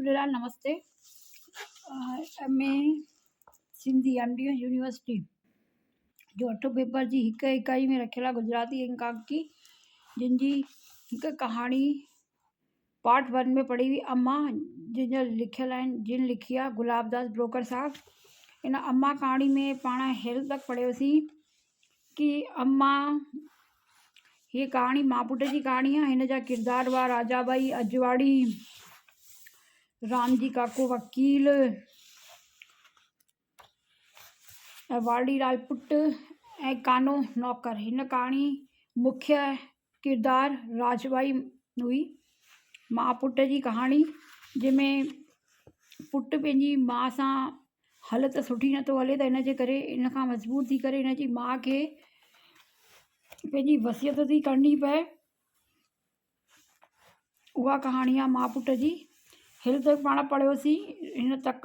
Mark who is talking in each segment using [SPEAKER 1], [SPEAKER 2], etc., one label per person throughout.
[SPEAKER 1] झूलेलाल, नमस्ते। MA Sindhi MD university जो 8 paper जी हिकु इकाई में रखियल आहे गुजराती एकांकी, जिन जी हिकु कहाणी पार्ट 1 में पढ़ी हुई अम्मा, जिन लिखियल आहिनि, जिन लिखी आहे गुलाबदास ब्रोकर साहब। इन अम्मा कहाणी में पाण हेल तक पढ़ियोसीं कि अम्मा, हीअ कहाणी माउ पुट जी कहाणी आहे। हिन जा किरदार हुआ राजाबाई अजवाड़ी, रामजी काको वकील, वाड़ीलाल पुट ऐं कानो नौकर। हिन कहाणी मुख्य किरदार राजबाई हुई, माउ पुट जी कहाणी, जंहिंमें पुटु पंहिंजी माउ सां हालत सुठी नथो हले, त इन जे करे इन खां मजबूर थी करे इन जी माउ खे पंहिंजी वसियत थी करणी पए। उहा कहाणी आहे माउ पुट जी। हिन तक पाण पढ़ियोसीं हिन तक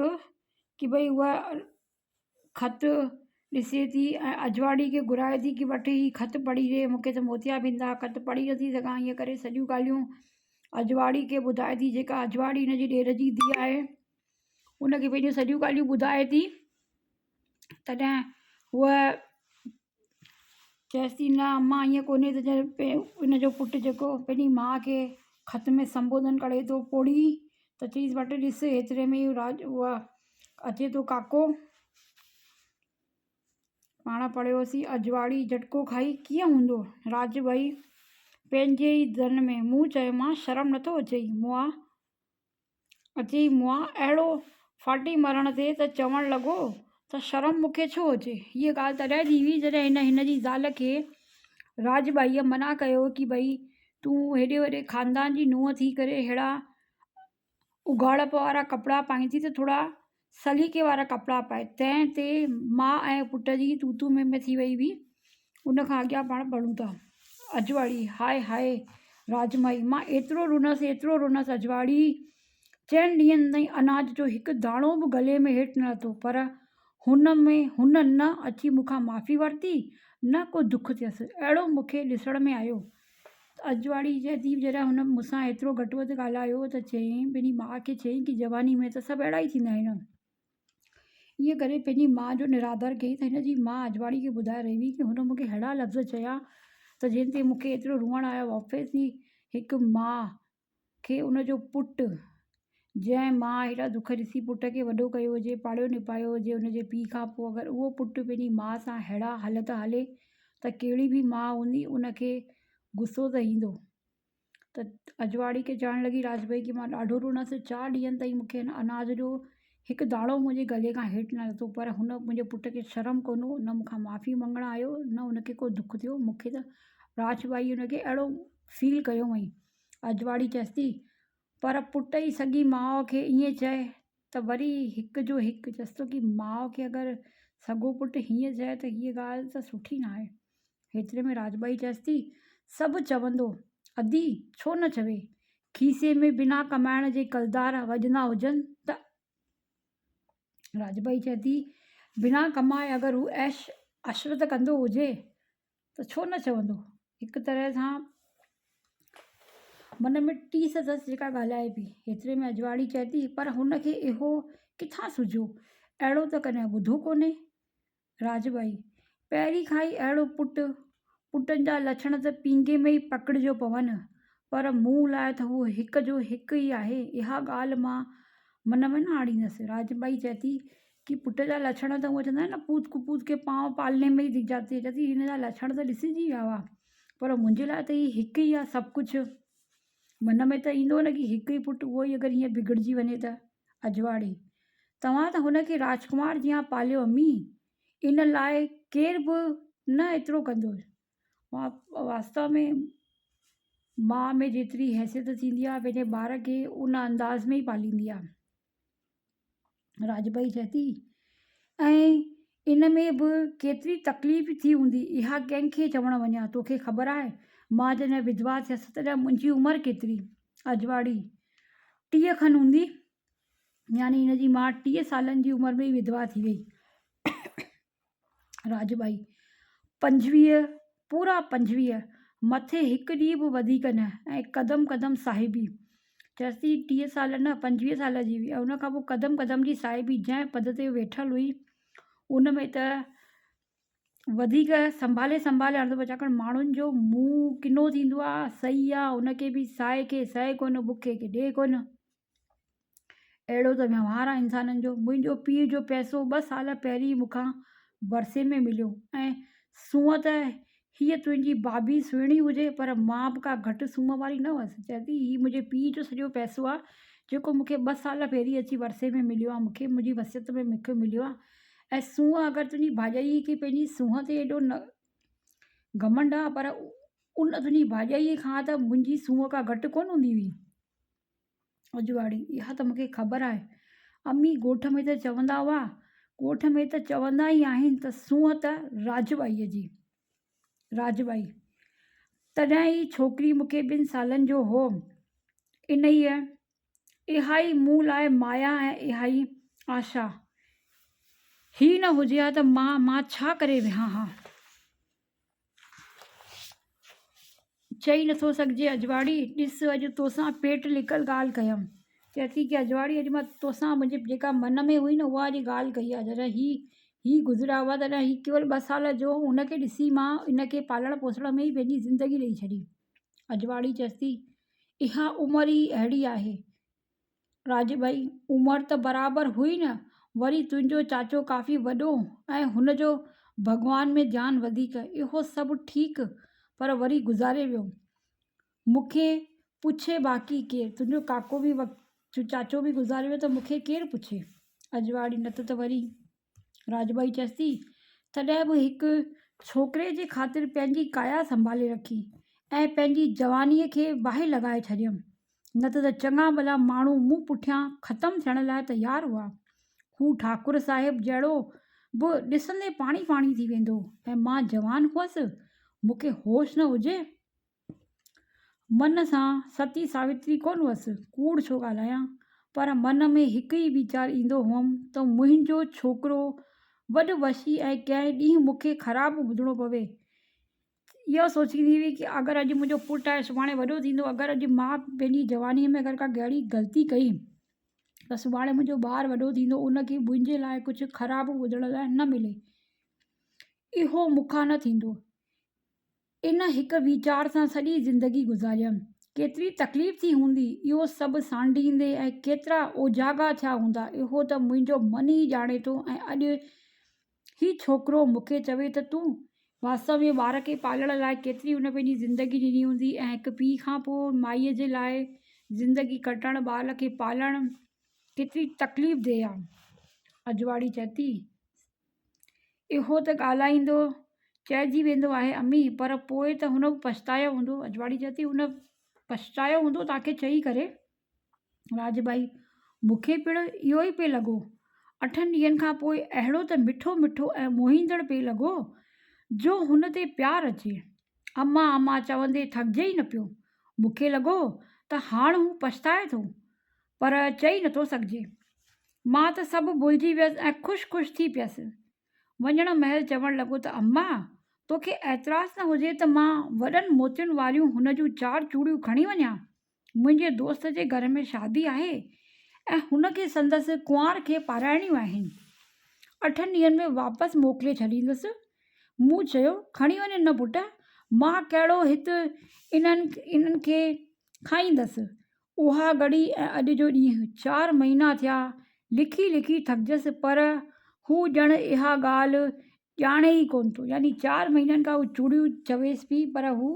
[SPEAKER 1] कि भई उहा ख़त ॾिसे थी ऐं अजवाड़ी खे घुराए थी कि वठी ही ख़त पढ़ी ॾे, मूंखे त मोतिया बिंदा, ख़त पढ़ी नथी सघां, ईअं करे सॼियूं ॻाल्हियूं अजवाड़ी खे ॿुधाए थी। जेका अजवाड़ी हिन जी ॾेर जी धीउ आहे, उनखे पंहिंजियूं सॼियूं ॻाल्हियूं ॿुधाए थी। तॾहिं उहा चएसि थी, न अम्मा ईअं कोन्हे त इन जो पुटु जेको पंहिंजी माउ खे ख़त में संबोधन करे थो पोड़ी, त चईसि वटि ॾिस। हेतिरे में उहा अचे थो काको। पाण पढ़ियोसीं अजवाड़ी झटको खाई कीअं हूंदो। राजबाई पंहिंजे ई धन में, मूं चयोमांसि शर्म नथो अचेई मुआ अहिड़ो फाटी मरण ते त चवणु लॻो त शर्म मूंखे छो अचे। हीअ ॻाल्हि तॾहिं थी हुई जॾहिं हिन जी ज़ाल खे राजबाईअ मना कयो कि भई तूं हेॾे वॾे ख़ानदान जी नुंहुं थी करे अहिड़ा उघाड़प वारा कपिड़ा पाईंदी त थोरा सलीक़े वारा कपिड़ा पाए। तंहिं ते माउ ऐं पुट जी तूतू में थी वई हुई। उन खां अॻियां पाण पढ़ूं था। अजवाड़ी, हाय हाय राजमाई, मां एतिरो रुनसि अजवाड़ी। 4 ॾींहंनि ताईं अनाज जो हिकु दाणो बि गले में हेठि न लथो, पर हुन न अची मूंखां माफ़ी वरिती, न को दुख थियसि। अहिड़ो मूंखे ॾिसण में आयो। अजवाड़ी चए थी, जॾहिं हुन मूंसां एतिरो घटि वधि ॻाल्हायो त चयईं, पंहिंजी माउ खे चयईं कि जवानी में त सभु अहिड़ा ई थींदा आहिनि। ईअं करे पंहिंजी माउ जो निरादर कई। त हिन जी माउ अजवाड़ी खे ॿुधाए रही हुई कि हुन मूंखे अहिड़ा लफ़्ज़ चया त जंहिं ते मूंखे एतिरो रुअण आयो। ऑब्वियसली हिकु माउ खे उनजो पुटु, जंहिं माउ हेॾा दुख ॾिसी पुट खे वॾो कयो हुजे, पालियो निपायो हुजे, उनजे पीउ खां पोइ अगरि उहो पुटु पंहिंजी माउ सां अहिड़ा हालत हले त कहिड़ी बि माउ हूंदी उनखे गुस्सो त ईंदो। त अजवाड़ी खे चवणु लॻी राजबाई कि मां ॾाढो रुनसि। 4 ॾींहंनि ताईं मूंखे हिन अनाज जो हिकु दाणो मुंहिंजे गले खां हेठि न लथो, पर हुन मुंहिंजे पुट खे शर्म कोन, न मूंखां माफ़ी मंगणु आयो, न उनखे को दुख थियो। मूंखे त राजबाई उनखे अहिड़ो फील कयो हुअईं। अजवाड़ी चएसि थी, पर पुट ई सॻी माउ खे ईअं चए त वरी हिक जो हिकु। चएसि थो कि माउ खे अगरि सॻो पुटु हीअं चए त हीअ ॻाल्हि त सुठी न आहे। हेतिरे में राजबाई चएसि थी, सभु चवंदो अदी छो न चवे, खीसे में बिना कमाइण जे कलदार वॼंदा हुजनि त। राजबाई चए थी, बिना कमाए अगरि हू ऐश अशरत कंदो हुजे त छो न चवंदो। हिकु तरह सां मन में टीस अथसि जेका ॻाल्हाए पई। हेतिरे में अजवाड़ी चए थी, पर हुनखे इहो किथां सुझो, अहिड़ो त कॾहिं ॿुधो कोन्हे। राजबाई, पहिरीं खां ई अहिड़ो पुटनि जा लछण त पींगे में ई पकड़िजो पवनि, पर मूं लाइ त उहो हिक जो हिकु ई आहे। इहा ॻाल्हि मां मन में न आणींदसि। राजबाई चए थी कि पुट जा लछण त उहो चवंदा आहिनि न, पूत कुपूत के पांव पालने में ही दिख जाती। चए थी हिन जा लछण त ॾिसिजी विया हुआ, पर मुंहिंजे लाइ त हीअ हिकु ई आहे सभु कुझु। मन में त ईंदो न कि हिकु ई पुटु, उहो ई अगरि हीअं बिगड़जी वञे त। अजवाड़ी, तव्हां त हुनखे राजकुमार जीअं पालियो अम्मी, इन लाइ केर बि न एतिरो कंदो। वास्तव में माउ में जेतिरी हैसियत थींदी आहे, पंहिंजे ॿार खे उन अंदाज़ में ई पालींदी आहे। राजबाई चए थी, ऐं इन में बि केतिरी तकलीफ़ थी हूंदी, इहा कंहिंखे चवणु वञा। तोखे ख़बर आहे मां जॾहिं विधवा थियसि तॾहिं मुंहिंजी उमिरि केतिरी। अजवाड़ी, 30 खनि हूंदी, यानी हिन जी माउ 30 सालनि जी उमिरि में ई विधवा थी वई। राजबाई, 25, पूरा 25, मथे हिकु ॾींहुं बि वधीक न, ऐं क़दम क़दम साहिबी। चएसि थी 30 साल न 25 साल जी हुई। ऐं उन खां पोइ क़दम क़दम जी साहिबी जंहिं पद ते वेठल हुई उन में त वधीक संभाले संभाले हणंदो, छाकाणि माण्हुनि जो मुंहुं किनो थींदो आहे, सही आहे, उनखे बि साए खे सहे कोन, बुखे खे ॾे कोन। अहिड़ो त व्यवहार आहे इंसाननि जो। मुंहिंजो पीउ जो पैसो 2 साल पहिरीं मूंखां वरसे में मिलियो, ऐं सूंहं त हीअ तुंहिंजी भाभी सुहिणी हुजे पर मां बि का घटि सूंहं वारी न हुअसि। चए थी हीअ मुंहिंजे पीउ जो सॼो पैसो आहे जेको मूंखे 2 साल पहिरीं अची वरसे में मिलियो आहे, मूंखे मुंहिंजी वसियत में मूंखे मिलियो आहे। ऐं सूंहं अगरि तुंहिंजी भाॼाईअ खे पंहिंजी सूंहं ते एॾो न घमंड आहे, पर उन तुंहिंजी भाॼाईअ खां त मुंहिंजी सूंहं का घटि कोन हूंदी हुई। अजवाड़ी इहा त मूंखे ख़बर आहे। अम्मी ॻोठ में त चवंदा हुआ, ॻोठ में त चवंदा ई आहिनि त सूंहं त राजबाईअ जी, राजबाई। तॾहिं ई छोकिरी मूंखे 2 सालनि जो हो। इहा ई मूं लाइ माया ऐं इहा ई आशा। ही न हुजे हा त मां छा करे विहां हा। चई नथो सघिजे अजवाड़ी, ॾिस अॼु तोसां पेट लिकल ॻाल्हि कयमि। चए थी की अजवाड़ी अॼु मां तोसां मुंहिंजे जेका मन में हुई न उहा अॼु ॻाल्हि कई आहे। जॾहिं ही गुज़रिया हुआ तॾहिं ही केवल 2 साल जो, हुनखे ॾिसी मां इनखे पालण पोसण में ई पंहिंजी ज़िंदगी ॾेई छॾी। अजवाड़ी चएसि थी इहा उमिरि ई अहिड़ी आहे राजबाई, उमिरि त बराबरि हुई न, वरी तुंहिंजो चाचो काफ़ी वॾो ऐं हुनजो भॻवान में ध्यानु वधीक, इहो सभु ठीकु, पर वरी गुज़ारे वियो। मूंखे पुछे बाक़ी केरु, तुंहिंजो काको बि चाचो बि गुज़ारे वियो त मूंखे केरु पुछे। अजवाड़ी न त वरी। राजबाई चएसि थी तॾहिं बि हिकु छोकिरे जे ख़ातिर पंहिंजी काया संभाले रखी ऐं पंहिंजी जवानीअ खे बाहि लॻाए छॾियमि, न त चङा भला माण्हू मूं पुठियां ख़तमु थियण लाइ तयारु हुआ। हू ठाकुर साहिब जहिड़ो बि ॾिसंदे पाणी पाणी थी वेंदो, ऐं मां जवान हुअसि, मूंखे होश न हुजे। मन सां सती सावित्री कोन हुअसि, कूड़ छो ॻाल्हायां, पर मन में हिकु ई वीचार ईंदो हुअमि त मुंहिंजो छोकिरो वॾवशी ऐं कंहिं ॾींहुं मूंखे ख़राबु ॿुधणो पवे। इहो सोचींदी हुई कि अगरि अॼु मुंहिंजो पुटु आहे सुभाणे वॾो थींदो, अगरि अॼु मां पंहिंजी जवानीअ में अगरि का कहिड़ी ग़लती कई त सुभाणे मुंहिंजो ॿारु वॾो थींदो, उनखे मुंहिंजे लाइ कुझु ख़राबु ॿुधण लाइ न मिले। इहो मूंखां न थींदो। इन हिकु वीचार सां सॼी ज़िंदगी गुज़ारियमि। केतिरी तकलीफ़ थी हूंदी इहो सभु सांडींदे, ऐं केतिरा ओजागा थिया हूंदा इहो त मुंहिंजो मन ई ॼाणे थो। ऐं अॼु ही छोकिरो मूंखे चवे त तूं वास्तव में ॿार खे पालण लाइ केतिरी हुन पंहिंजी ज़िंदगी ॾिनी हूंदी, ऐं हिकु पीउ खां पोइ माईअ जे लाइ ज़िंदगी कटणु, ॿार खे पालणु केतिरी तकलीफ़ दे आहे। अजवाड़ी चए थी इहो त ॻाल्हाईंदो चइजी वेंदो आहे अम्मी, पर पोइ त हुन पछतायो हूंदो। अजवाड़ी चए थी हुन पछतायो हूंदो तव्हांखे चई करे। राजबाई मूंखे पिणु इहो ई पिए लॻो। 8 ॾींहंनि खां पोइ अहिड़ो त मिठो मिठो ऐं मोहींदड़ पिए लॻो जो हुन ते प्यारु अचे। अम्मा अम्मा चवंदे थकिजे ई न पियो। मूंखे लॻो त हाणे हू पछताए थो, पर चई नथो सघिजे। मां त सभु भुलिजी वियसि ऐं ख़ुशि थी पियसि। वञण महिल चवणु लॻो त अम्मा तोखे एतिराज़ु न हुजे त मां वॾनि मोतियुनि वारियूं हुन जूं 4 चूड़ियूं खणी वञा। मुंहिंजे दोस्त जे घर में शादी आहे ऐं हुनखे संदसि कुंवार खे पाराइणियूं आहिनि। 8 ॾींहंनि में वापसि मोकिले छॾींदुसि। मूं चयो खणी वञ न पुटु, मां कहिड़ो हिते इन्हनि खे खाईंदसि। उहा घड़ी ऐं अॼु जो ॾींहुं 4 महीना थिया। लिखी लिखी थकिजसि, पर हू ॼण इहा ॻाल्हि ॼाणे ई कोन थो। यानी 4 महीननि खां हू चूड़ियूं चवेसि पई, पर हू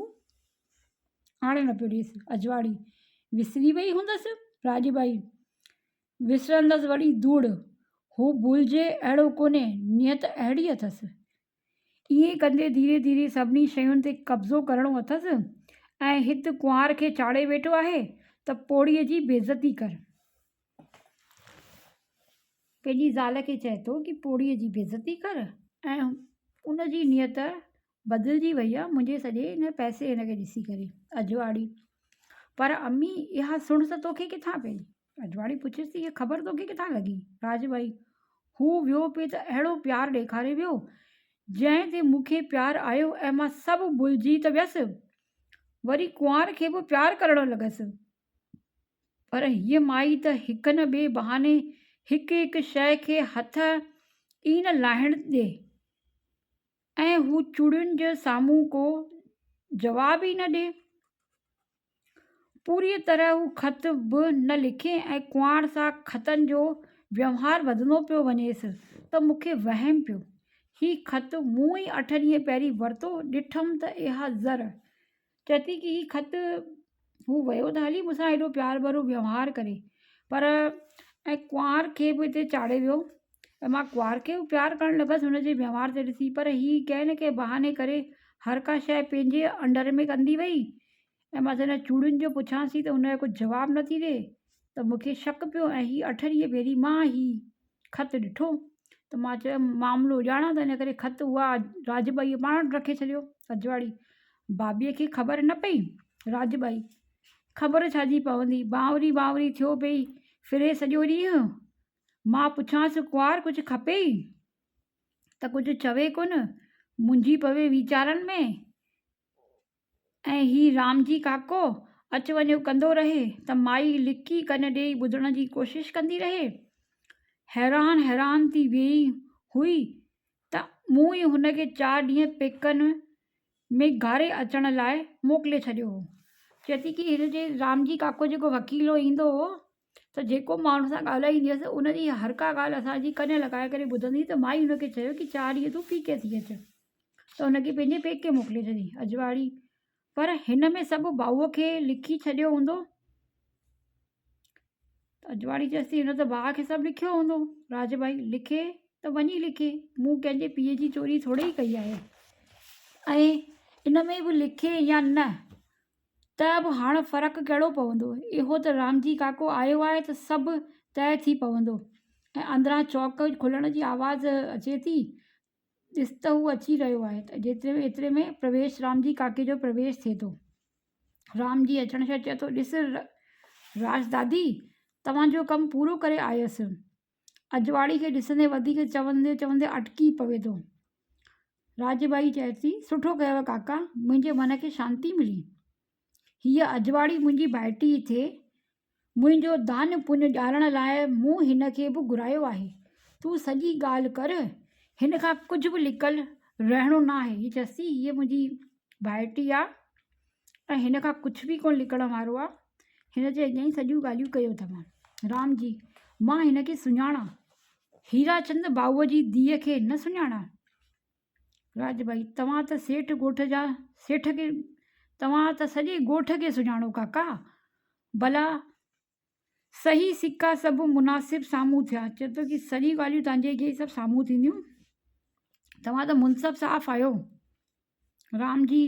[SPEAKER 1] हाणे न पियो ॾेसि। अजवाड़ी विसरी वई हूंदसि। राजबाई विसरंदसि वरी धूड़, हू भुलिजे अहिड़ो कोन्हे, नियत अहिड़ी अथसि। ईअं कंदे धीरे धीरे सभिनी शयुनि ते कब्ज़ो करणो अथसि, ऐं हिते कुंवार खे चाढ़े वेठो आहे त पोड़ीअ जी बेइज़ती कर। पंहिंजी ज़ाल खे चए थो कि पोड़ीअ जी बेइज़ती कर, ऐं उनजी नियत बदिलजी वई आहे मुंहिंजे सॼे हिन पैसे हिनखे ॾिसी करे। अजवाड़ी पर अम्मी इहा सुणस तोखे किथां पई? अजवाड़ी पुछेसि थी इहा ख़बर तोखे किथां लॻी? राजबाई हू वियो पिए त अहिड़ो प्यारु ॾेखारे वियो जंहिं ते मूंखे प्यारु आयो ऐं मां सभु भुलिजी त वियसि। वरी कुंवार खे बि प्यारु करणु लॻसि। पर हीअ माई त हिक न ॿिए बहाने हिकु हिकु शइ खे हथ ई न लाहिण ॾिए ऐं हू चूड़ियुनि जे साम्हूं को जवाब ई न ॾिए। पूरी तरह हू ख़त बि न लिखे ऐं कुंवार सां ख़तनि जो व्यवहार वधंदो पियो वञेसि त मूंखे वहम पियो। ही ख़त मूं ई 8 ॾींहं पहिरीं वरितो, ॾिठमि त इहा ज़र चए थी की ही ख़त हू वियो त हली मूंसां हेॾो प्यार भरो व्यवहार करे, पर ऐं कुंवार खे बि हिते चाढ़े वियो ऐं मां कुंवार खे बि प्यार करणु लॻसि हुनजे व्यवहार ते ॾिसी, पर हीअ कंहिं न कंहिं बहाने करे हर का शइ पंहिंजे अंडर में कंदी वई ऐं मां हिन चूड़ियुनि जो पुछांसि थी त हुनजो कुझु जवाबु नथी ॾिए त मूंखे शक पियो। ऐं हीअ 8 ॾींहं पहिरीं मां ही ख़त ॾिठो त मां चयो मामिलो ॼाणा, त इन करे ख़त उहा राजबाईअ पाण रखे छॾियो। अजवाड़ी भाभीअ खे ख़बर न पई। राजबाई ख़बर छाजी पवंदी, बावरी बावरी थियो पई फिरे सॼो ॾींहुं। मां पुछांसि कुंवार कुझु खपेई त कुझु चवे कोन, मुंझी पवे वीचारनि में। ऐं ही रामजी काको अचु वञो कंदो रहे त माई लिकी कन ॾेई ॿुधण जी कोशिशि कंदी रहे। हैरान थी वेई हुई त मूं ई हुनखे 4 ॾींहं पेकनि में घारे अचण लाइ मोकिले छॾियो हो। चए थी की हिन जे रामजी काको जेको वकीलो ईंदो हो त जेको माण्हू सां ॻाल्हाईंदी हुअसि उनजी हर का ॻाल्हि असांजी कन लॻाए करे ॿुधंदी, त माई हुनखे चयो की 4 ॾींहं तूं पी के थी अचु, त हुनखे पंहिंजे पेके मोकिले छॾी। अजवाड़ी पर हिन में सभु भाऊअ खे लिखी छॾियो हूंदो। अजवाड़ी चएसि थी हिन त भाउ खे सभु लिखियो हूंदो। राजबाई लिखे त वञी लिखे, मूं कंहिंजे पीउ जी चोरी थोरी ई कई आहे, ऐं इन में बि लिखे या न त बि हाणे फ़र्क़ु कहिड़ो पवंदो। इहो त रामजी काको आयो आहे त सभु तइ थी पवंदो। ऐं अंदरां चौक खुलण जी आवाज़ अचे थी, ॾिस त हू अची रहियो आहे। त एतिरे में प्रवेश रामजी काके जो प्रवेश थिए थो। रामजी अचण सां चए थो, ॾिस राज दादी तव्हांजो कमु पूरो करे आयसि। अजवाड़ी खे ॾिसंदे वधीक चवंदे चवंदे अटकी पवे थो। राजबाई चए थी, सुठो कयव काका, मुंहिंजे मन खे शांती मिली। हीअ अजवाड़ी मुंहिंजी भाइटी थिए, मुंहिंजो दान पुण्य ॼाणण लाइ मूं हिन खे बि घुरायो आहे। तूं सॼी ॻाल्हि कर, हिन खां कुझु बि लिकल रहणो न आहे। हीअ चएसि थी हीअ मुंहिंजी भाइटी आहे ऐं हिन खां कुझु बि कोन लिकण वारो आहे। हिन जे अॻियां ई सॼियूं ॻाल्हियूं कयो अथव। रामजी मां हिन खे सुञाणा, हीराचंद भाऊअ जी धीअ खे न सुञाणा। राजबाई तव्हां त सॼे ॻोठ खे सुञाणो काका, भला सही सिका सभु मुनासिब साम्हूं थिया। चए थो की सॼी ॻाल्हियूं तव्हांजे अॻे ई सभु साम्हूं थींदियूं, तव्हां त मुनसब साफ़ आहियो। रामजी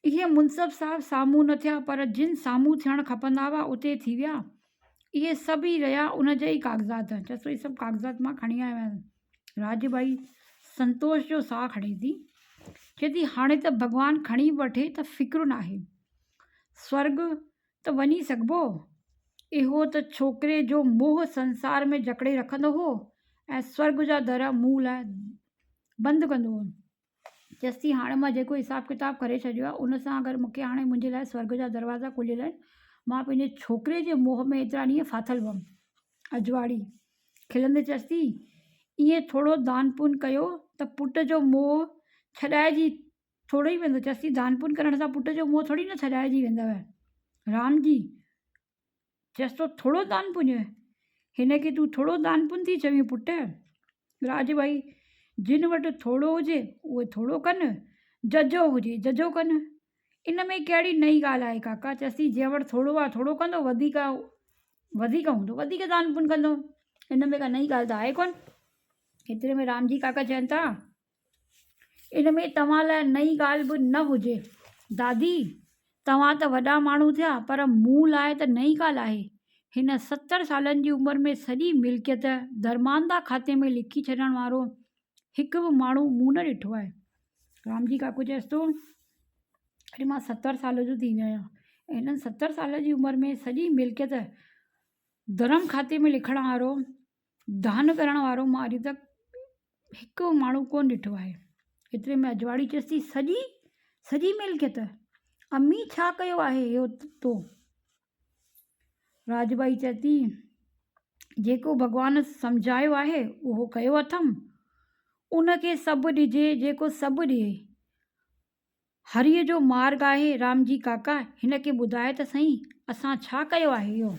[SPEAKER 1] इहे मुनसब साफ़ साम्हूं न थिया, पर जिन साम्हूं थियणु खपंदा हुआ उते थी विया। इहे सभु ई रहिया उन जा ई काग़ज़ात। चए थो इहे सभु काग़ज़ात मां खणी आयो आहियां। राजबाई संतोष जो साह खणे थी, चए थी हाणे त भॻवानु खणी वठे त फ़िक्रु न आहे, स्वर्ग त वञी सघिबो। इहो त छोकिरे जो मोह संसार में जकड़े रखंदो हो ऐं स्वर्ग जा दर मूं लाइ बंदि कंदो हो। चएसि थी हाणे मां जेको हिसाबु किताबु करे छॾियो आहे उन सां अगरि मूंखे हाणे मुंहिंजे लाइ स्वर्ग जा दरवाज़ा खुलियल आहिनि, मां पंहिंजे छोकिरे जे मोह में एतिरा ॾींहं फाथल हुअमि। अजवाड़ी खिलंदे चएसि थी ईअं थोरो दान पुण्य कयो त पुट जो मोह छॾाइजी थोरो ई वेंदो। चएसि थी दान पुण्य करण सां पुट जो मोह थोरी न छॾाइजी वेंदव। रामजी चएसि थो थोरो दान पुण्य, हिन खे तूं थोरो दान पुण्य थी चवीं पुटु। राजबाई जिन वटि थोरो हुजे उहे थोरो कनि, जजो हुजे जजो कनि, इन में कहिड़ी नई ॻाल्हि आहे काका। चएसि थी जंहिं वटि थोरो आहे थोरो कंदो, वधीक हूंदो वधीक दान पुण्य कंदो, इन में का नई ॻाल्हि त आहे कोन। एतिरे में रामजी काका चवनि था इन में तव्हां लाइ नई ॻाल्हि बि न हुजे दादी, तव्हां त वॾा माण्हू थिया, पर मूं लाइ त नई ॻाल्हि आहे। हिन 70 सालनि जी उमिरि में सॼी मिल्कियत धर्मांदा खाते में लिखी छॾण वारो हिकु बि माण्हू मूं न ॾिठो आहे। रामजी काको चएसि थो अरे मां 70 साल जो थी वियो आहियां ऐं हिननि 70 साल जी उमिरि में सॼी मिल्कियत धर्म खाते में लिखण वारो, दान करण वारो मां अॼु तक हिकु माण्हू कोन ॾिठो आहे। एतिरे में अजवाड़ी चएसि थी सॼी मिल्कियत, अम्मी छा कयो आहे इहो तो? राजबाई चए थी जेको भॻवान सम्झायो आहे उहो कयो अथमि, उनखे सभु ॾिजे जेको सभु ॾिए। हरीअ जो मार्ग आहे। राम जी काका हिन खे ॿुधाए त सही असां छा कयो आहे इहो।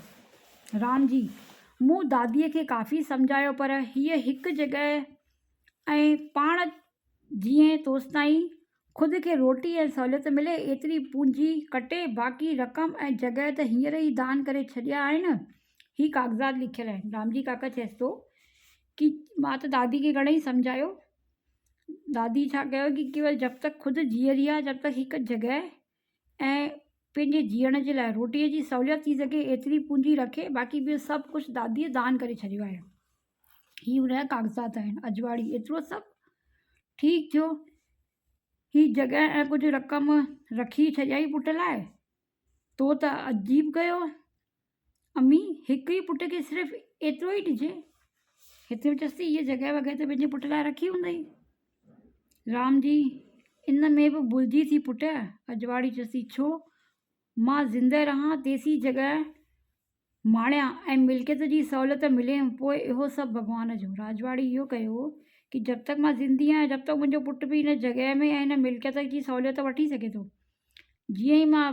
[SPEAKER 1] राम जी मूं दादीअ खे काफ़ी सम्झायो पर हीअ हिकु जॻह ऐं पाण जीअं तोसिताईं ख़ुदि खे रोटी ऐं सहूलियत मिले एतिरी पूंजी कटे बाक़ी रक़म ऐं जॻह त हींअर ई दान करे छॾिया आहिनि। ही कागज़ात लिखियलु आहिनि। राम जी काका चएसि थो कि मां त दादी खे घणेई सम्झायो, दादी छा कयो कि केवल जब तक ख़ुदि जीअरी आहे जब तक हिकु जॻह ऐं पंहिंजे जीअण जे लाइ रोटीअ जी सहूलियत थी सघे एतिरी पूंजी रखे, बाक़ी ॿियो सभु कुझु दादीअ दान करे छॾियो आहे। ही हुनजा कागज़ात आहिनि। अजवाड़ी एतिरो सभु ठीकु थियो। ही जॻह ऐं कुझु रक़म रखी छॾियई पुट लाइ। तो त अजीब कयो अम्मी, हिकु ई पुट खे सिर्फ़ु एतिरो ई ॾिजे। हिते चयसि हीअ जॻह वॻह त पंहिंजे पुट लाइ रखी हूंदई। राम जी इन में बि भुलिजी थी पुट। अजवाड़ी चयसि छो, मां ज़िंदह रहां तेसी जॻह माणिया ऐं मिल्कियत जी सहूलियत मिले पोइ इहो सभु भॻवान जो। राजवाड़ी इहो कयो कि जब तक मां ज़िंदी आहियां जब तक मुंहिंजो पुट बि हिन जॻह में ऐं हिन मिल्कियत जी सहूलियत वठी सघे थो। जीअं ई मां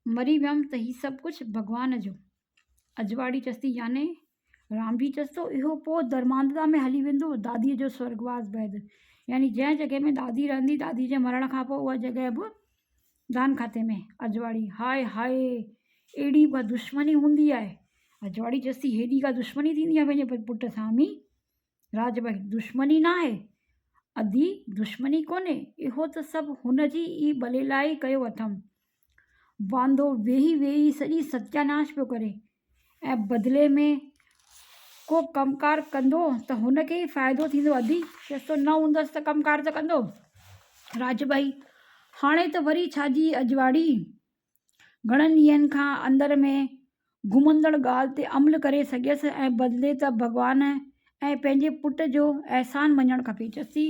[SPEAKER 1] मरी वियमि त हीउ सभु कुझु भॻवान जो। अजवाड़ी चयसि याने। राम जी चयसि थो इहो पोइ धर्मांधता में हली वेंदो दादीअ जो स्वर्गवास बैदि, यानी जंहिं जॻह में दादी रहंदी दादी जे मरण खां पोइ उहा जॻह बि दान खाते में। अजवाड़ी हाय हाय अहिड़ी उहा दुश्मनी हूंदी आहे। अजवाड़ी चयसि हेॾी का दुश्मनी थींदी आहे पंहिंजे पुट सां अम्मी। राजबाई दुश्मनी न आहे, अधी दुश्मनी कोन्हे, इहो त सभु हुनजी ई भले लाइ कयो अथमि। वांदो वेही वेही सॼी सत्यानाश पियो करे ऐं बदिले में को कमकार कंदो त हुनखे ई फ़ाइदो थींदो। अधी चयसि न हूंदसि त कमकार त कंदो। राजबाई हाणे त वरी छाजी अजवाड़ी, घणनि ॾींहंनि खां अंदरि में घुमंदड़ ॻाल्हि ते अमल करे सघियसि ऐं बदिले त भॻवान ऐं पंहिंजे पुट जो अहसान मञणु खपे। चयसि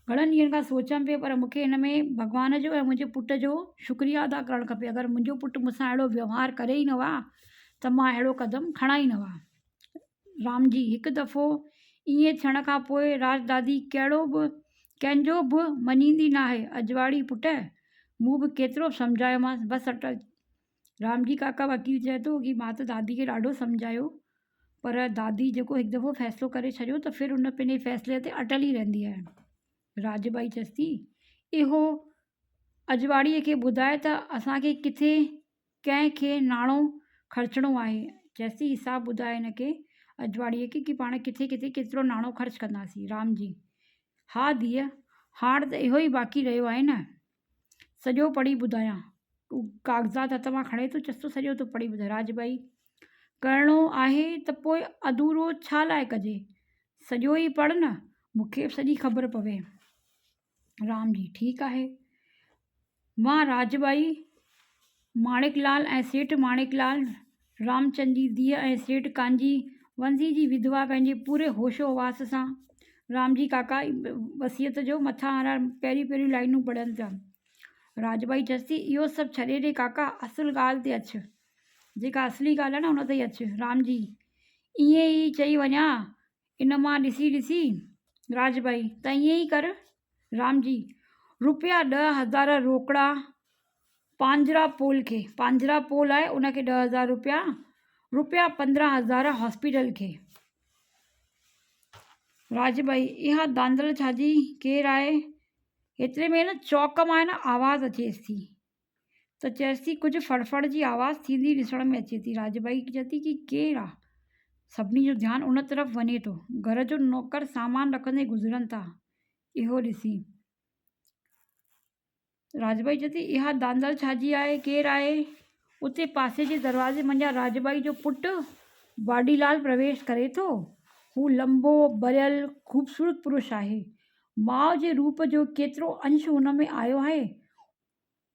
[SPEAKER 1] घणनि ॾींहंनि खां सोचां पियो पर मूंखे हिन में भॻवान जो ऐं मुंहिंजे पुट जो शुक्रिया अदा करणु खपे। अगरि मुंहिंजो पुटु मूंसां अहिड़ो व्यवहार करे ई न हा त मां अहिड़ो क़दम खणा ई न हा। राम जी हिकु दफ़ो ईअं थियण खां पोइ राजदादी कंहिंजो बि मञींदी न आहे। अजवाड़ी पुट मूं बि केतिरो सम्झायोमांसि बसि अटल। राम जी काका वकील चए थो कि मां त दादी खे ॾाढो सम्झायो पर दादी जेको हिकु दफ़ो फ़ैसिलो करे छॾियो त फिर उन पंहिंजे फ़ैसिले ते अटल ई रहंदी आहे। राजबाई चयसि थी इहो अजवाड़ीअ खे ॿुधाए त असांखे किथे कंहिंखे नाणो ख़र्चणो आहे। चयसि हिसाबु ॿुधाए हिनखे अजवाड़ीअ खे कि पाण किथे किथे केतिरो नाणो ख़र्चु कंदासीं। राम जी हा धीअ, हाणे त इहो ई बाक़ी रहियो आहे न, सॼो पढ़ी ॿुधायां। कागज़ात हथ मां खणे थो चयसि थो सॼो तो पढ़ी ॿुधाए। राजबाई करिणो आहे त पोइ अधूरो छा लाइ कजे, सॼो ई पढ़ न, मूंखे सॼी ख़बर पवे। राम जी ठीकु आहे। मां राजबाई माणिकलाल ऐं सेठ माणिकलाल रामचंद जी धीअ ऐं सेठ कांजी वंशी जी विधवा पंहिंजे पूरे होशो हवास सां राम जी काका वसियत जो मथां वारा पहिरियूं लाइनूं पढ़नि था। राजबाई चयसि इहो सभु छॾे ॾे काका, असुलु ॻाल्हि ते अचु, जेका असली ॻाल्हि आहे न हुन ते ई अचु। राम जी ईअं ई चई वञा इन मां ॾिसी। राजबाई त ईअं ई कर। राम जी रुपया 10,000 रोकड़ा पांजरा पोल खे, पांजरा पोल आहे उनखे 10,000 रुपया 15,000 हॉस्पिटल खे। राजबाई इहा दांदल छाजी, केरु आहे? एतिरे में न चौक मां न आवाज़ अचेसि थी त चएसि थी कुझु फड़फड़ जी आवाज़ थींदी ॾिसण में अचे थी। राजबाई चए थी कि केरु आहे? सभिनी जो ध्यानु उन तरफ़ वञे थो। घर जो नौकर सामान रखंदे गुज़रनि था इहो ॾिसी। राजबाई चए थी इहा दांदल छाजी आहे, केरु आहे? उते पासे जे दरवाज़े मंझां राजबाई जो पुटु वाडीलाल प्रवेश करे थो। हू लंबो भरियल ख़ूबसूरत पुरुष आहे। माउ जे रूप जो केतिरो अंश हुन में आयो आहे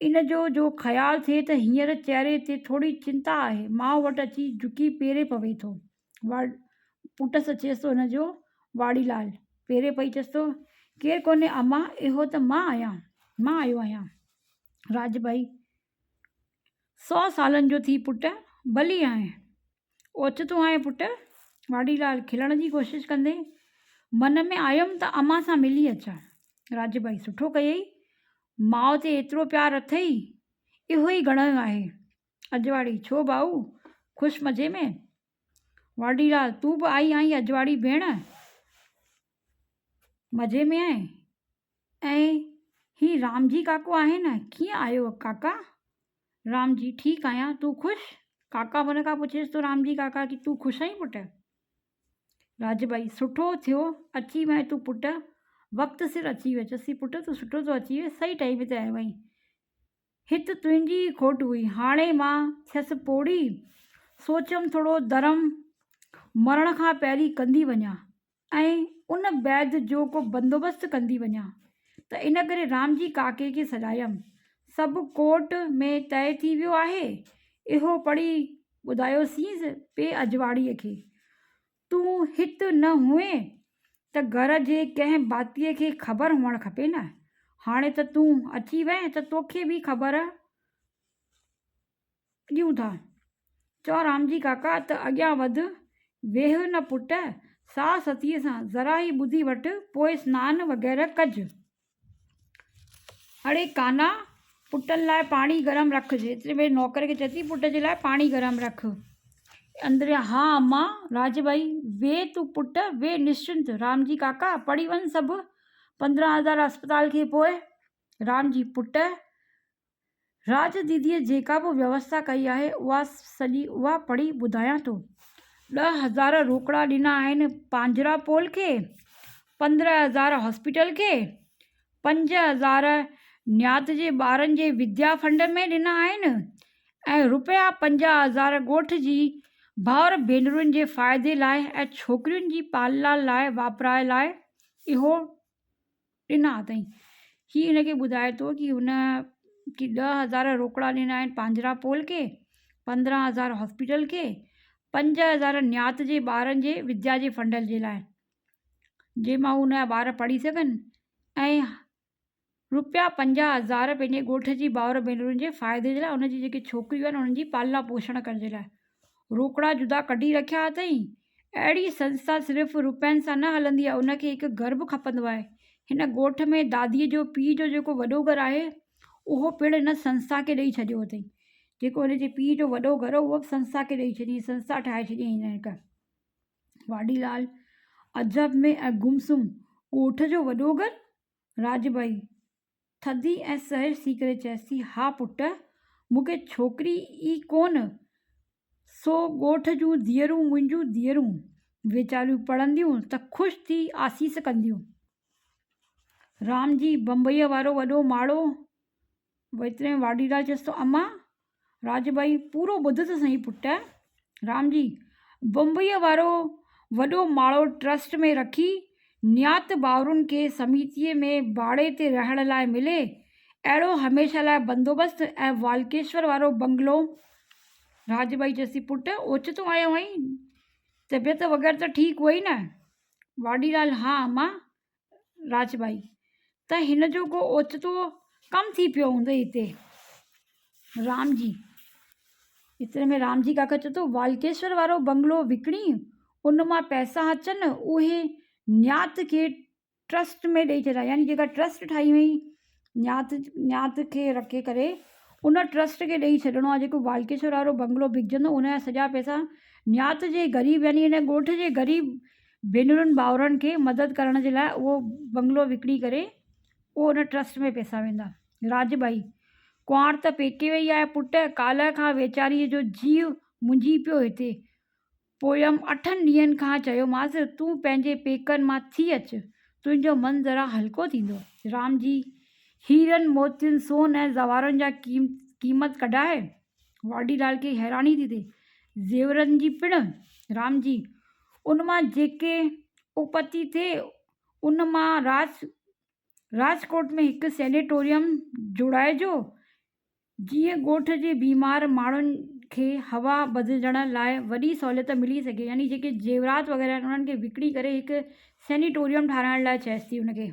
[SPEAKER 1] इन जो ख़्यालु थिए त हींअर चहिरे ते थोरी चिंता आहे। माउ वटि अची झुकी पेरे पवे थो। पुटु चएसि थो हिनजो वाडीलाल पेरे पई चएसि थो केरु कोन्हे अम्मा, इहो त मां आयो आहियां। राजबाई 100 सालनि जो थी पुटु, भली आहे। ओचितो आहे पुटु, वाडीलाल खिलण जी कोशिशि कंदे। मन में आयमि त अम्मा सां मिली अचां। राजबाई सुठो कयई, माउ ते एतिरो प्यारु अथई, इहो ई घणो आहे। अजवाड़ी छो भाऊ, ख़ुशि मज़े में? वाडीलाल तूं बि आई आहीं अजवाड़ी भेण, मज़े में आहे? ऐं ही रामजी काको आहे न, कीअं आयो काका? रामजी ठीकु आहियां, तूं ख़ुशि? काका मन खां पुछेसि तो रामजी काका की तूं ख़ुशि आहीं पुटु? राजबाई सुठो थियो अची वएं तूं पुटु, वक़्तु सिर अची वियो। चयसि पुटु तूं सुठो थो अची वे, सही टाइम ते आयो आहीं। हिते तुंहिंजी खोट हुई, हाणे मां थियसि पोड़ी, सोचियमि थोरो धर्म मरण खां पहिरीं कंदी वञा ऐं उन बैदि जो को बंदोबस्तु कंदी वञा, त इन करे रामजी काके खे सॾायमि। सभु कोर्ट में तइ थी वियो आहे, इहो पढ़ी ॿुधायोसींसि पे अजवाड़ीअ खे। तूं हिते न हुए त घर जे कंहिं भातीअ खे ख़बर हुअणु खपे न। हाणे त तूं अची वएं त तोखे बि ख़बर ॾियूं था। चओ रामजी काका त अॻियां वधि, वेह न पुटु, साह सतीअ सां ज़रा ई ॿुधी वटि, पोइ सनानु वग़ैरह कजि। अड़े काना, पुटनि लाइ पाणी गरम रखिजे। एतिरे में नौकर खे चए थी पुट जे लाइ पाणी गरम रख। अंदरि हा अम्मा। राजबाई वे तूं पुटु वे निश्चिंत, रामजी काका पढ़ी वञ सभु 15,000 अस्पताल खे। पोइ रामजी पुटु, राज दीदीअ जेका बि व्यवस्था कई आहे उहा पढ़ी ॿुधायां थो। 10,000 रोकड़ा ॾिना आहिनि पांजरा पोल खे, 15,000 हॉस्पिटल खे, 5,000 न्यात जे ॿारनि जे विद्या फंड में ॾिना आहिनि ऐं रुपया 50,000 ॻोठ जी भाउर भेनरुनि जे फ़ाइदे लाइ ऐं छोकिरियुनि जी पालना लाइ वापराए लाइ इहो ॾिना अथई। हीअ हिनखे ॿुधाए थो की हुन की 10,000 रोकड़ा ॾिना आहिनि पांजरा पोल खे, 15,000 हॉस्पिटल खे, 5,000 न्यात जे ॿारनि जे विद्या जे फंड जे लाइ, जंहिंमां हुनजा ॿार पढ़ी सघनि, ऐं रुपया 50,000 पंहिंजे ॻोठ जी भाउर भेनरुनि जे फ़ाइदे जे लाइ, उनजी जेके छोकिरियूं आहिनि उन्हनि जी पालना पोषण करण जे लाइ रोकड़ा जुदा कढी रखिया अथई। अहिड़ी संस्था सिर्फ़ु रुपयनि सां न हलंदी आहे, उनखे हिकु घर बि खपंदो आहे। हिन ॻोठ में दादीअ जो पीउ जो जेको वॾो घरु आहे उहो पिणु हिन संस्था खे ॾेई छॾियो अथई। जेको हिनजे पीउ जो वॾो घरु उहो बि संस्था खे ॾेई छॾी, संस्था ठाहे छॾी हिन हिकु। वाडीलाल अजब में ऐं गुमसुम, ॻोठ जो वॾो घरु? राजबाई थधी ऐं सहज थी करे चएसि थी हा पुटु, मूंखे छोकिरी ई कोन, सो ॻोठ जूं धीअरूं मुंहिंजूं धीअरूं वीचारियूं पढ़ंदियूं त ख़ुशि थी आसीस कंदियूं। रामजी बम्बईअ वारो वॾो माड़ो, एतिरे में वाडीलाल चएसि थो अम्मा। राजबाई पूरो ॿुध त सही पुटु। रामजी बम्बईअ वारो वॾो माड़ो ट्रस्ट में रखी न्यात भाउरुनि खे समितीअ में भाड़े ते रहण लाइ मिले, अहिड़ो हमेशह लाइ बंदोबस्तु ऐं वालकेश्वर वारो बंगलो। राजबाई चएसि पुटु ओचितो आयो आहीं, तबियत वग़ैरह त ठीकु हुई न? वाडीलाल हा अम्मा। राजबाई त हिन जो को ओचितो कमु थी पियो हूंदो हिते? रामजी एतिरे में रामजी काका चए थो वालकेश्वर वारो बंगलो विकिणी उन मां पैसा अचनि उहे न्यात खे ट्रस्ट में ॾेई छॾिया, यानी जेका ट्रस्ट ठाही हुई न्यात खे रखे करे उन ट्रस्ट खे ॾेई छॾिणो आहे। जेको वालकेश्वर वारो बंगलो बिकजंदो उनजा सॼा पैसा न्यात जे ग़रीब यानी हिन ॻोठ जे ग़रीब भेनरुनि भाउरनि खे मदद करण जे लाइ उहो बंगलो विकिणी करे उहो उन ट्रस्ट में पैसा वेंदा। राजबाई कुंवार त पेके वई आहे पुटु, काल्ह खां वेचारीअ जो जीव मुंझी पियो हिते। पोयमि 8 ॾींहंनि खां चयोमांसि तूं पंहिंजे पेकनि मां थी अचु, तुंहिंजो मन ज़रा हल्को थींदो। रामजी हीरनि मोतियुनि सोन ऐं ज़वारनि जा क़ीमत कढाए। वाडीलाल खे हैरानी थी थिए, ज़ेवरनि जी पिणु? रामजी उन मां जेके उपति थिए उन मां राजकोट में हिकु सैनेटोरियम जोड़ाइजो, जीअं ॻोठ जे बीमार माण्हुनि खे हवा बदिलण लाइ वॾी सहूलियत मिली सघे। यानी जेके जेवरात वग़ैरह आहिनि उन्हनि खे विकिणी करे हिकु सैनेटोरियम ठाराइण लाइ चएसि थी उनखे।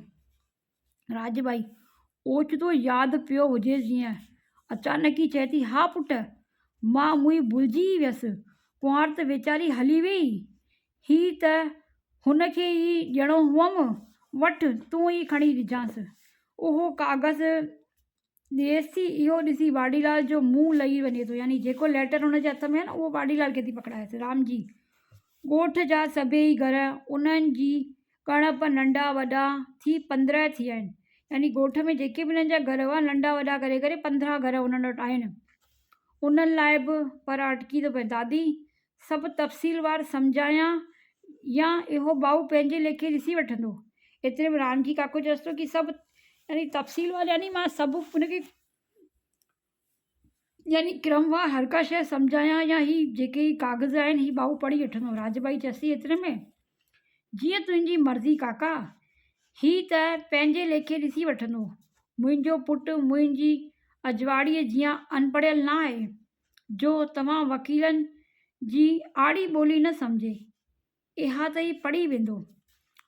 [SPEAKER 1] राजबाई ओचितो यादि पियो हुजे जीअं। अचानक ई चए थी हा पुटु, मां मुई भुलिजी वियसि, कुंवार त वेचारी हली वई, ही त हुनखे ई ॾियणो हुअमि, वठि तूं ई खणी ॾिजांसि। उहो कागज़ ॾिएसि थी, इहो ॾिसी वाडीलाल जो मुंहुं लही वञे थो, यानी जेको लेटर हुनजे हथ में आहे न उहो वाडीलाल खे थी पकड़ाएसि। राम जी ॻोठ जा सभेई घर उन्हनि जी कणप नंढा वॾा थी 15 थी आहिनि, यानी ॻोठ में जेके बि हिननि जा घर हुआ नंढा वॾा करे करे 15 घर उन्हनि वटि आहिनि। उन्हनि लाइ बि पर अटकी थो पए, दादी सभु तफ़सीलवार सम्झायां या इहो भाऊ पंहिंजे लेखे ॾिसी वठंदो। एतिरे में रामजी काको चएसि थो कि सभु यानी तफ़सीलवार, यानी मां सभु हुनखे यानी क्रमवार हर का शइ सम्झायां या ही जेके ही कागज़ आहिनि ही भाऊ पढ़ी वठंदो। राजबाई चएसि एतिरे में, जीअं तुंहिंजी मर्ज़ी काका, ही त पंहिंजे लेखे ॾिसी वठंदो। मुंहिंजो पुटु मुंहिंजी अजवाड़ीअ जीअं अनपढ़ियल न आहे जो तव्हां वकीलनि जी आड़ी ॿोली न सम्झे, इहा त ई पढ़ी वेंदो।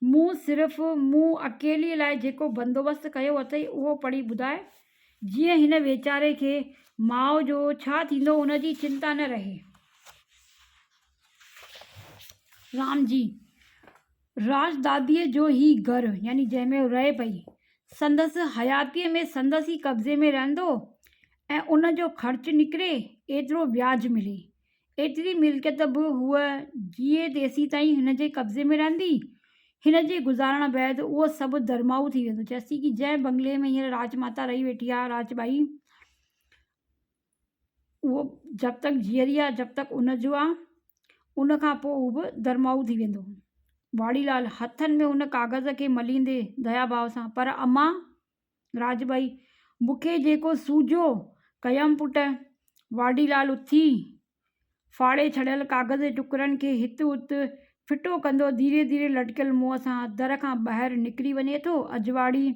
[SPEAKER 1] मूं सिर्फ़ु मूं अकेलीअ लाइ जेको बंदोबस्तु कयो अथई उहो पढ़ी ॿुधाए, जीअं हिन वीचारे खे माउ जो छा थींदो उनजी चिंता न रहे। राम जी राजदादीअ जो ही घरु यानी जंहिंमें हू रहे पई, संदसि हयातीअ में संदसि ई कब्ज़े में रहंदो ऐं उन जो ख़र्चु निकिरे एतिरो व्याज मिले, एतिरी मिल्कियत बि हूअ जीए तेसीं ताईं हिन जे कब्ज़े में रहंदी। हिन जे गुज़ारण बैदि उहो सभु दरमाऊ थी वेंदो। चएसि कि जंहिं बंगले में हींअर राजमाता रही वेठी आहे राजबाई, उहो जब तक जीअरी आहे जब तक उनजो आहे, उन खां पोइ उहो बि दरमाऊ थी वेंदो। वाडीलाल हथनि में उन कागज़ खे मलींदे दया भाव सां, पर अम्मा राजबाई मूंखे जेको सूझो कयमि पुट। वाडीलाल उथी फाड़े छॾियल कागज़ जे टुकड़नि खे हित हुत फिटो कंदो धीरे धीरे लटकियल मुंहं सां दर खां ॿाहिरि निकिरी वञे थो। अजवाड़ी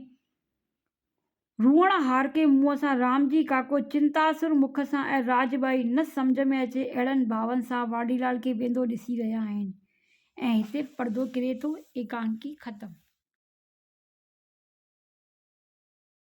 [SPEAKER 1] रूअण हार के मुंहं सां रामजी काको चिंतासुर मुख सां ऐं राजबाई न सम्झ में अचे अहिड़नि भावनि सां वाडीलाल खे वेंदो ॾिसी रहिया आहिनि। ऐं हिते पर्दो किरे थो। एकांकी ख़तमु।